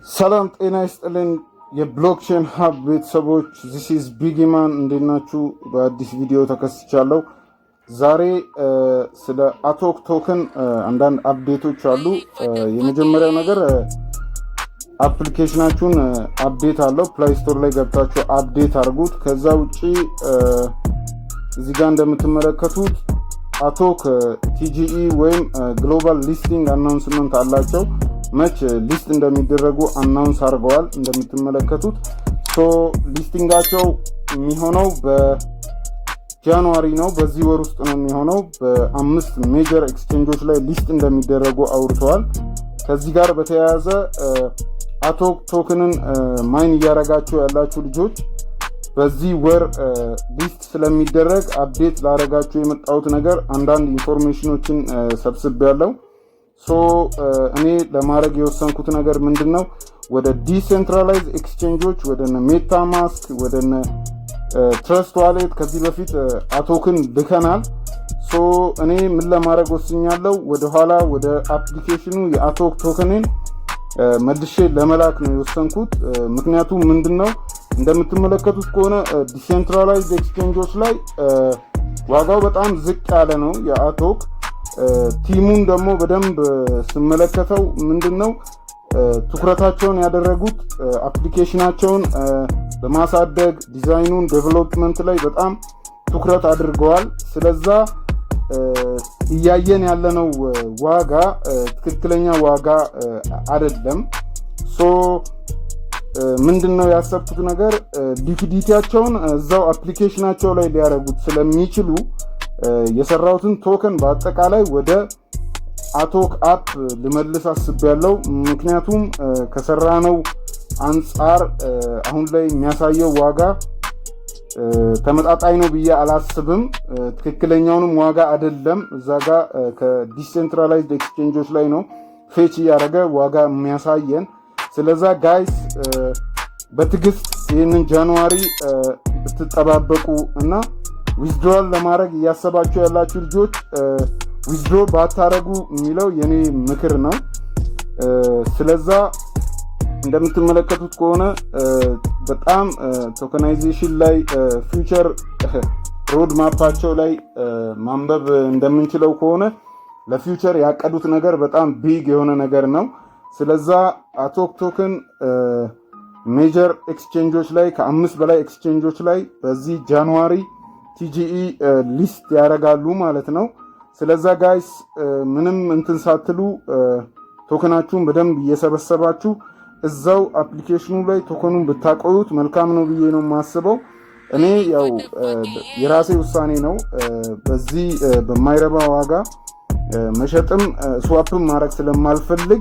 ሰላም ጤና ይስጥልን የብሎክቼን ሀብ ቤተሰቦች፣ this is ቢጊማን እንደናችሁ በአዲስ ቪዲዮ ተከስቻለሁ። ዛሬ ስለ አቶክ ቶከን አንዳንድ አፕዴቶች አሉ። የመጀመሪያው ነገር አፕሊኬሽናችሁን አፕዴት አለው ፕሌይ ስቶር ላይ ገብታችሁ አፕዴት አድርጉት። ከዛ ውጪ እዚህ ጋር እንደምትመለከቱት አቶክ ቲጂኢ ወይም ግሎባል ሊስቲንግ አናውንስመንት አላቸው። መች ሊስት እንደሚደረጉ አናውንስ አድርገዋል። እንደምትመለከቱት ሊስቲንጋቸው የሚሆነው በጃንዋሪ ነው፣ በዚህ ወር ውስጥ ነው የሚሆነው። በ5 ሜጀር ኤክስቼንጆች ላይ ሊስት እንደሚደረጉ አውርተዋል። ከዚህ ጋር በተያያዘ አቶክ ቶክንን ማይን እያረጋችሁ ያላችሁ ልጆች በዚህ ወር ሊስት ስለሚደረግ አፕዴት ላረጋችሁ የመጣሁት ነገር አንዳንድ ኢንፎርሜሽኖችን ሰብስቤያለሁ። እኔ ለማድረግ የወሰንኩት ነገር ምንድነው፣ ወደ ዲሴንትራላይዝ ኤክስቼንጆች ወደ ሜታማስክ ወደ ትረስት ዋሌት ከዚህ በፊት አቶክን ልከናል። እኔ ምን ለማድረግ ወስኛለሁ፣ ወደ ኋላ ወደ አፕሊኬሽኑ የአቶክ ቶከንን መልሼ ለመላክ ነው የወሰንኩት። ምክንያቱም ምንድነው እንደምትመለከቱት ከሆነ ዲሴንትራላይዝ ኤክስቼንጆች ላይ ዋጋው በጣም ዝቅ ያለ ነው የአቶክ። ቲሙን ደግሞ በደንብ ስመለከተው ምንድነው ትኩረታቸውን ያደረጉት አፕሊኬሽናቸውን በማሳደግ ዲዛይኑን ዴቨሎፕመንት ላይ በጣም ትኩረት አድርገዋል። ስለዛ እያየን ያለነው ዋጋ ትክክለኛ ዋጋ አይደለም። ምንድነው ያሰብኩት ነገር ሊኩዲቲያቸውን እዛው አፕሊኬሽናቸው ላይ ሊያደርጉት ስለሚችሉ የሰራውትን ቶከን በአጠቃላይ ወደ አቶክ አፕ ልመልስ አስቤያለሁ። ምክንያቱም ከሰራነው አንጻር አሁን ላይ የሚያሳየው ዋጋ ተመጣጣኝ ነው ብዬ አላስብም። ትክክለኛውንም ዋጋ አይደለም። እዛጋ ከዲሴንትራላይዝድ ኤክስቼንጆች ላይ ነው ፌች ያደረገ ዋጋ የሚያሳየን። ስለዛ ጋይስ በትዕግስት ይህንን ጃንዋሪ ብትጠባበቁ እና ዊዝድሮል ለማድረግ እያሰባችሁ ያላችሁ ልጆች ዊዝድሮ ባታረጉ የሚለው የኔ ምክር ነው። ስለዛ እንደምትመለከቱት ከሆነ በጣም ቶከናይዜሽን ላይ ፊውቸር ሮድ ማፓቸው ላይ ማንበብ እንደምንችለው ከሆነ ለፊውቸር ያቀዱት ነገር በጣም ቢግ የሆነ ነገር ነው። ስለዛ አቶክ ቶከን ሜጀር ኤክስቼንጆች ላይ ከ5 በላይ ኤክስቼንጆች ላይ በዚህ ጃንዋሪ ቲጂኢ ሊስት ያደርጋሉ ማለት ነው። ስለዛ ጋይስ ምንም እንትን ሳትሉ ቶከናችሁን በደንብ እየሰበሰባችሁ እዛው አፕሊኬሽኑ ላይ ቶከኑን ብታቆዩት መልካም ነው ብዬ ነው የማስበው። እኔ ያው የራሴ ውሳኔ ነው። በዚህ በማይረባ ዋጋ መሸጥም ስዋፕም ማድረግ ስለማልፈልግ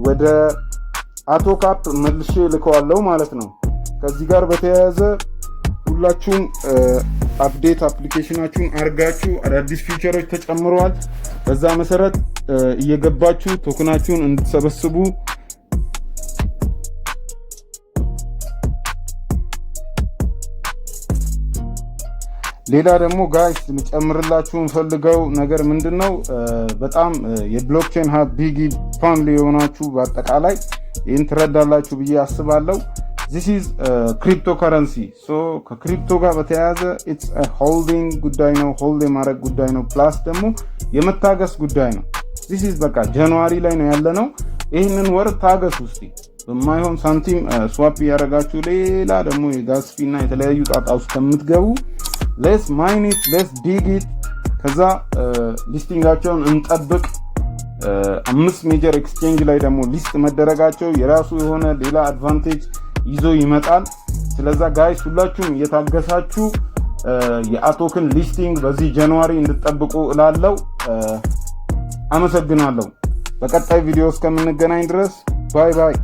ወደ አቶክ አፕ መልሼ ልከዋለሁ ማለት ነው። ከዚህ ጋር በተያያዘ ሁላችሁም አፕዴት አፕሊኬሽናችሁን አርጋችሁ አዳዲስ ፊቸሮች ተጨምረዋል። በዛ መሰረት እየገባችሁ ቶከናችሁን እንድትሰበስቡ ሌላ ደግሞ ጋይስ ልጨምርላችሁ እንፈልገው ነገር ምንድነው፣ በጣም የብሎክቼን ሀብ ቢጊ ፋሚሊ የሆናችሁ በአጠቃላይ ይህን ትረዳላችሁ ብዬ አስባለሁ። this is cryptocurrency ከክሪፕቶ ጋር በተያያዘ it's a holding ጉዳይ ነው፣ ሆልድ የማድረግ ጉዳይ ነው፣ ፕላስ ደግሞ የመታገስ ጉዳይ ነው። this is በቃ ጃንዋሪ ላይ ነው ያለነው። ይህንን ወር ታገሱ እስቲ። በማይሆን ሳንቲም ስዋፕ ያደረጋችሁ ሌላ ደግሞ የጋዝ ፊ እና የተለያዩ ጣጣ ውስጥ ከምትገቡ let's mine it, let's dig it። ከዛ ሊስቲንጋቸውን እንጠብቅ። 5 ሜጀር ኤክስቼንጅ ላይ ደግሞ ሊስት መደረጋቸው የራሱ የሆነ ሌላ አድቫንቴጅ ይዞ ይመጣል። ስለዛ ጋይስ ሁላችሁም እየታገሳችሁ የአቶክን ሊስቲንግ በዚህ ጃንዋሪ እንድትጠብቁ እላለሁ። አመሰግናለሁ። በቀጣይ ቪዲዮ እስከምንገናኝ ድረስ ባይ ባይ።